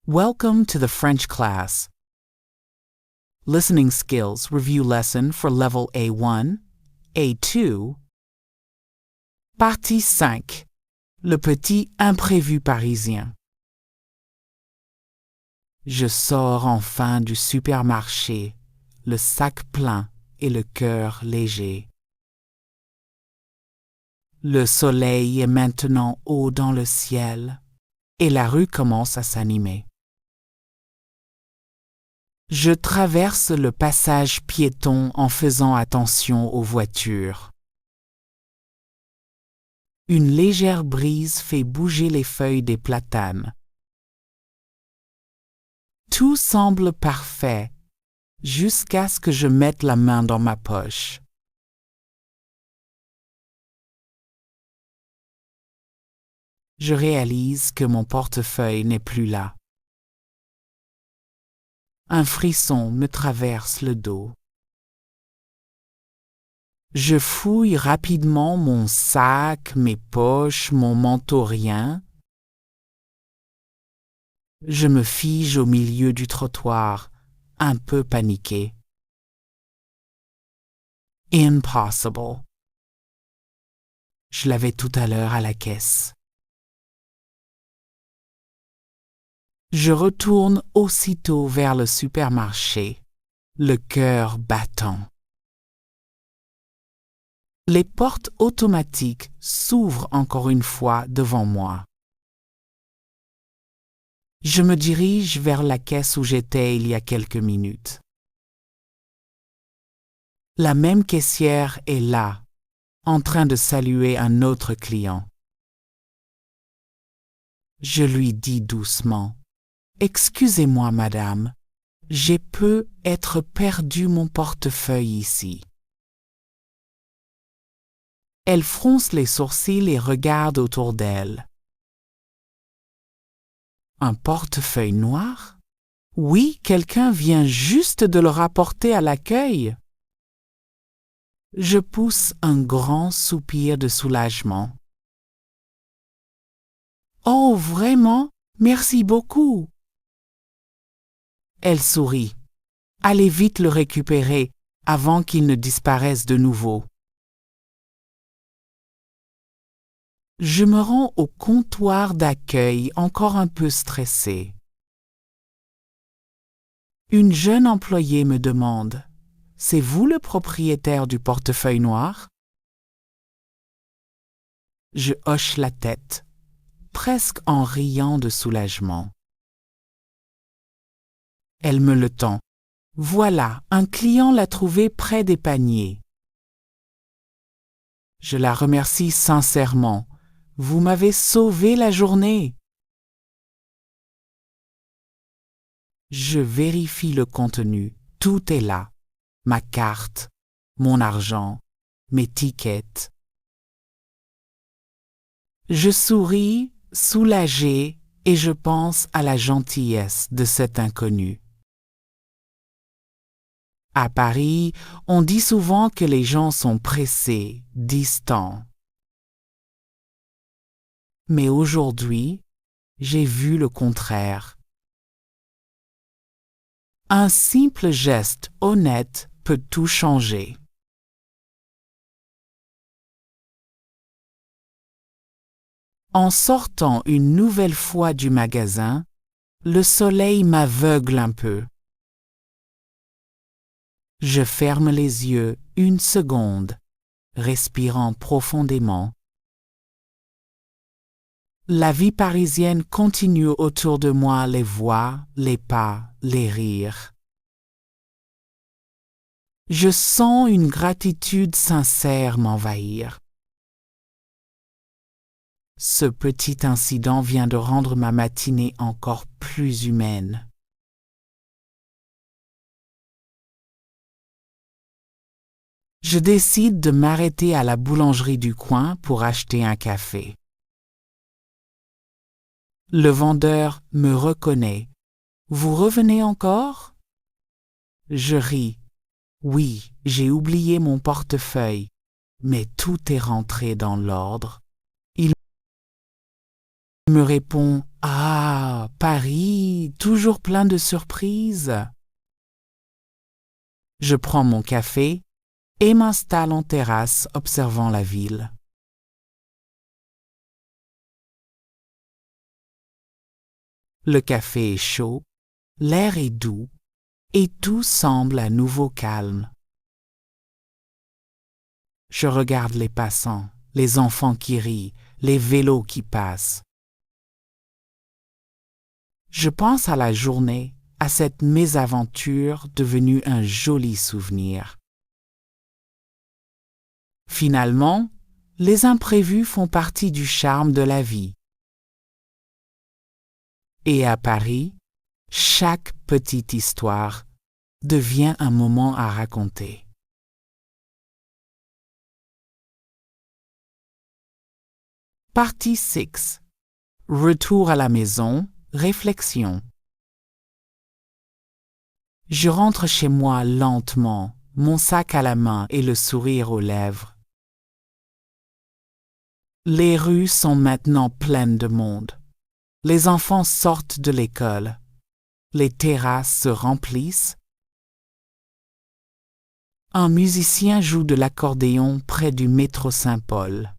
Welcome to the French class. Listening Skills Review Lesson for Level A1, A2. Partie 5. Le petit imprévu parisien. Je sors enfin du supermarché, le sac plein et le cœur léger. Le soleil est maintenant haut dans le ciel et la rue commence à s'animer. Je traverse le passage piéton en faisant attention aux voitures. Une légère brise fait bouger les feuilles des platanes. Tout semble parfait jusqu'à ce que je mette la main dans ma poche. Je réalise que mon portefeuille n'est plus là. Un frisson me traverse le dos. Je fouille rapidement mon sac, mes poches, mon manteau rien. Je me fige au milieu du trottoir, un peu paniqué. Impossible. Je l'avais tout à l'heure à la caisse. Je retourne aussitôt vers le supermarché, le cœur battant. Les portes automatiques s'ouvrent encore une fois devant moi. Je me dirige vers la caisse où j'étais il y a quelques minutes. La même caissière est là, en train de saluer un autre client. Je lui dis doucement: « Excusez-moi, madame, j'ai peut-être perdu mon portefeuille ici. » Elle fronce les sourcils et regarde autour d'elle. Un portefeuille noir? Oui, quelqu'un vient juste de le rapporter à l'accueil. Je pousse un grand soupir de soulagement. Oh, vraiment? Merci beaucoup. Elle sourit. Allez vite le récupérer avant qu'il ne disparaisse de nouveau. Je me rends au comptoir d'accueil encore un peu stressé. Une jeune employée me demande: « C'est vous le propriétaire du portefeuille noir? » Je hoche la tête, presque en riant de soulagement. Elle me le tend. Voilà, un client l'a trouvé près des paniers. Je la remercie sincèrement. Vous m'avez sauvé la journée. Je vérifie le contenu. Tout est là. Ma carte, mon argent, mes tickets. Je souris, soulagé, et je pense à la gentillesse de cet inconnu. À Paris, on dit souvent que les gens sont pressés, distants. Mais aujourd'hui, j'ai vu le contraire. Un simple geste honnête peut tout changer. En sortant une nouvelle fois du magasin, le soleil m'aveugle un peu. Je ferme les yeux une seconde, respirant profondément. La vie parisienne continue autour de moi, les voix, les pas, les rires. Je sens une gratitude sincère m'envahir. Ce petit incident vient de rendre ma matinée encore plus humaine. Je décide de m'arrêter à la boulangerie du coin pour acheter un café. Le vendeur me reconnaît. « Vous revenez encore ?» Je ris. Oui, j'ai oublié mon portefeuille, mais tout est rentré dans l'ordre. me répond « Ah, Paris, toujours plein de surprises !» Je prends mon café et m'installe en terrasse observant la ville. Le café est chaud, l'air est doux et tout semble à nouveau calme. Je regarde les passants, les enfants qui rient, les vélos qui passent. Je pense à la journée, à cette mésaventure devenue un joli souvenir. Finalement, les imprévus font partie du charme de la vie. Et à Paris, chaque petite histoire devient un moment à raconter. Partie 6. Retour à la maison, réflexion. Je rentre chez moi lentement, mon sac à la main et le sourire aux lèvres. Les rues sont maintenant pleines de monde. Les enfants sortent de l'école. Les terrasses se remplissent. Un musicien joue de l'accordéon près du métro Saint-Paul.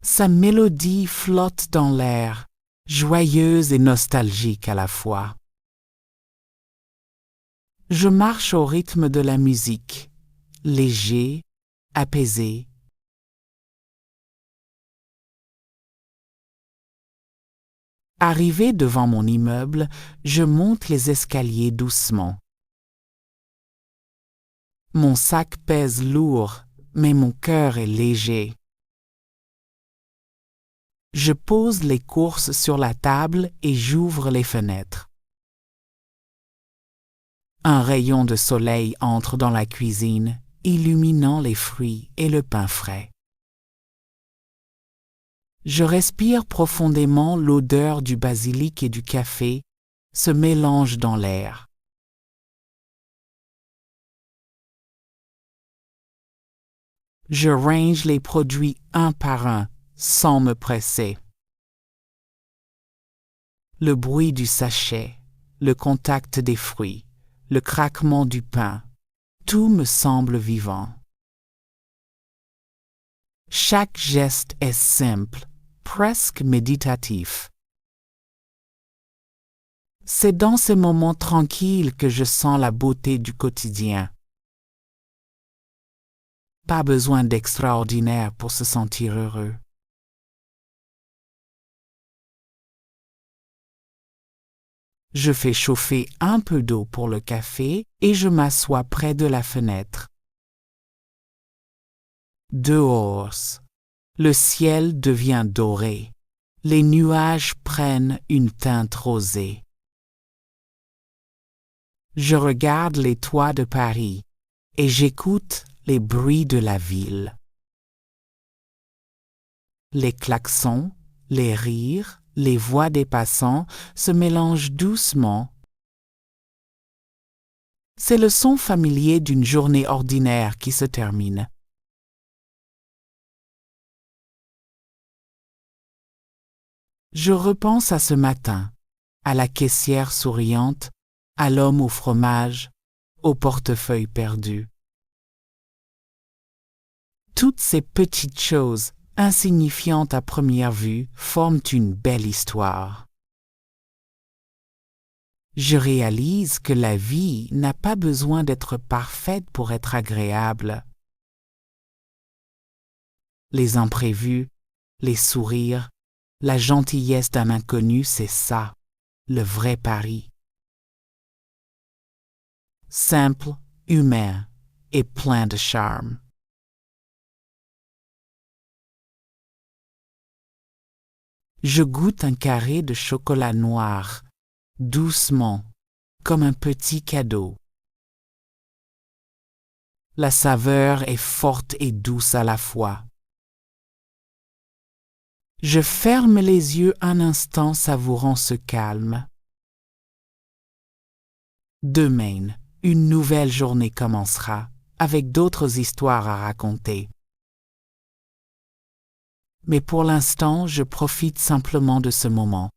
Sa mélodie flotte dans l'air, joyeuse et nostalgique à la fois. Je marche au rythme de la musique, léger, apaisé. Arrivé devant mon immeuble, je monte les escaliers doucement. Mon sac pèse lourd, mais mon cœur est léger. Je pose les courses sur la table et j'ouvre les fenêtres. Un rayon de soleil entre dans la cuisine, illuminant les fruits et le pain frais. Je respire profondément l'odeur du basilic et du café se mélange dans l'air. Je range les produits un par un, sans me presser. Le bruit du sachet, le contact des fruits, le craquement du pain, tout me semble vivant. Chaque geste est simple, presque méditatif. C'est dans ces moments tranquilles que je sens la beauté du quotidien. Pas besoin d'extraordinaire pour se sentir heureux. Je fais chauffer un peu d'eau pour le café et je m'assois près de la fenêtre. Dehors, le ciel devient doré. Les nuages prennent une teinte rosée. Je regarde les toits de Paris et j'écoute les bruits de la ville. Les klaxons, les rires, les voix des passants se mélangent doucement. C'est le son familier d'une journée ordinaire qui se termine. Je repense à ce matin, à la caissière souriante, à l'homme au fromage, au portefeuille perdu. Toutes ces petites choses, insignifiantes à première vue, forment une belle histoire. Je réalise que la vie n'a pas besoin d'être parfaite pour être agréable. Les imprévus, les sourires, la gentillesse d'un inconnu, c'est ça, le vrai Paris. Simple, humain et plein de charme. Je goûte un carré de chocolat noir, doucement, comme un petit cadeau. La saveur est forte et douce à la fois. Je ferme les yeux un instant savourant ce calme. Demain, une nouvelle journée commencera, avec d'autres histoires à raconter. Mais pour l'instant, je profite simplement de ce moment.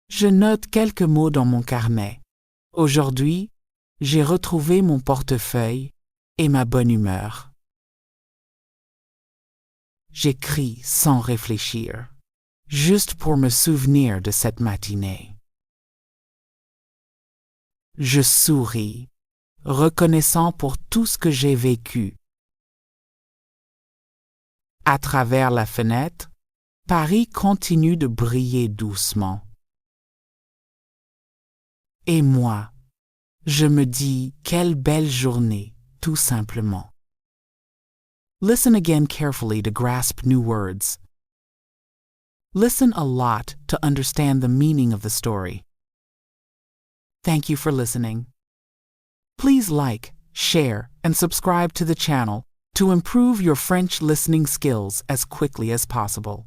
Je note quelques mots dans mon carnet. Aujourd'hui, j'ai retrouvé mon portefeuille et ma bonne humeur. J'écris sans réfléchir, juste pour me souvenir de cette matinée. Je souris, reconnaissant pour tout ce que j'ai vécu. À travers la fenêtre, Paris continue de briller doucement. Et moi, je me dis quelle belle journée, tout simplement. Listen again carefully to grasp new words. Listen a lot to understand the meaning of the story. Thank you for listening. Please like, share, and subscribe to the channel to improve your French listening skills as quickly as possible.